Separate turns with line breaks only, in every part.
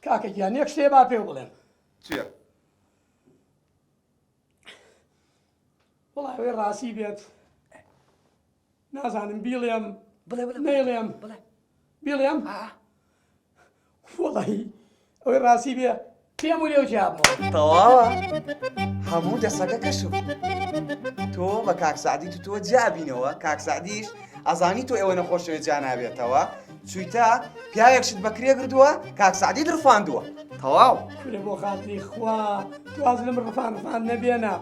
کاکەگیان یەک شتێ با پێ بڵێم
چییە؟
وڵای ئەوەی ڕاستی بێت نازانم بیڵێم
بڵێ
نەیڵێم
بڵێ
بیڵێم وڵی ئەوەی ڕاستی بێ پێم و لێو جیابەوە
تەواوە هەموو دەسەکە کەشم تۆ بە کاکسعدی تۆ جیابینەوە کاکسعدیش ئەزانی تۆ ئێوە نەخۆشەوێ جا نابێتەوە چوویتە پیاوێکشت بەکرێ گردووە کاکسعدی درفاندووە تەواو
کورێ بۆ خاتری خوا تواز لەم ڕفان نەبێنە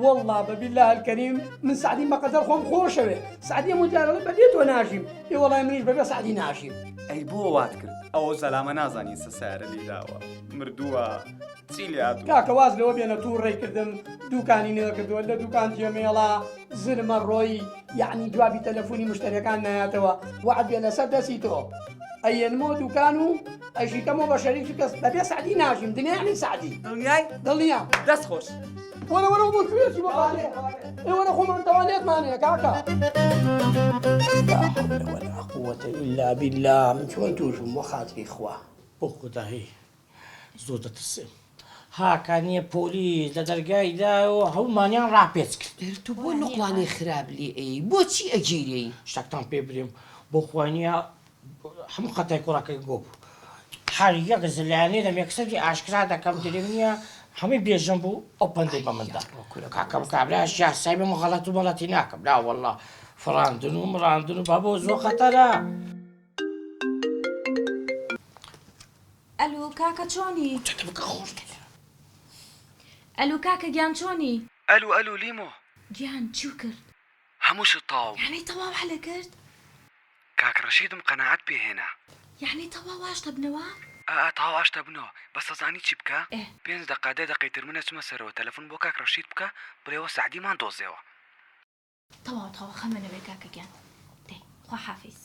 والله بەبیالله الکەریم من سعدیم بەقەدەر خۆم خۆشەوێ سعدی هەموو جارە بەبێ تۆ ناژیم پێ وەڵای منیش بەبێ سعدی ناژیم
ئەی بۆ وات کرد ئەوە زەلامە نازانی سەسارە لێداوە مردووە چی لێ هاتووە
کاکە واز لەوە بێنە توو ڕێکردم دوکانی نێکردووە لە دوکان جێمێڵا زرمە ڕۆی یعنی جوابی تەلەفۆنی مشتریەکان نایاتەوە وعد بێ لەسەر دەستی تۆ ئەیەنمۆ دوکان و ئەیشیکەمەوە بە شەریکی کەس بەبێ سعدی ناژیم دنیانی سعدی
دڵنیای
دڵنیا
دەست خۆش
وەرە بۆ کوێچی بەڵێ ئێوەرە خۆمان تەوانێتمانەیە کاکە لا حول ولا قوة إلا بالله من چۆن تووشم بۆ خاتری خوا
بۆ خودایی زۆر دەترسێم هاکانیە پۆلیس لە دەرگایداەوە هەومانیان ڕاپێچ کرد
تو بۆ نوقلانی خراپ لێ ئەی بۆچی ئەگیری
شتێکتان پێ برێم بۆ خوانیە هەموو خەتای کوڕەکەی گۆ بوو هەر یەک زلانێ لە مێکسەری ئاشکرا دەکەم درێ نییە هەمووی بێژم بوو ئەو پەندەی بە مندا کاکەم کابراش یاسای بە مەغەڵەت و بەڵەتی ناکەم لا وەڵڵا فڕاندن و مڕاندن و با بۆ زۆر خەتەرە
ئەلو کاکە چۆنی؟ ئەلو کاکە گیان چۆنی؟
ئەلو لیمۆ
گیان چیو کرد؟
هەمووشت تاو
یعنی تەواو هەلە کرد؟
کاک ڕەشیدم قەنەعەت پێهێنا
یعنی تەواو واشتە بنەوە؟
تاوا ئاشتا بنەوە بەس ئەزانی چی بکە؟ 5 دقە 10 دقەی تر منە چمە سەرەوە تەلەفۆن بۆ کاک ڕەشید بکە بڵێەوە سعدیمان دۆزێەوە
تەواو خەمەنەوەی کاکە گیان دەی خوا حافیز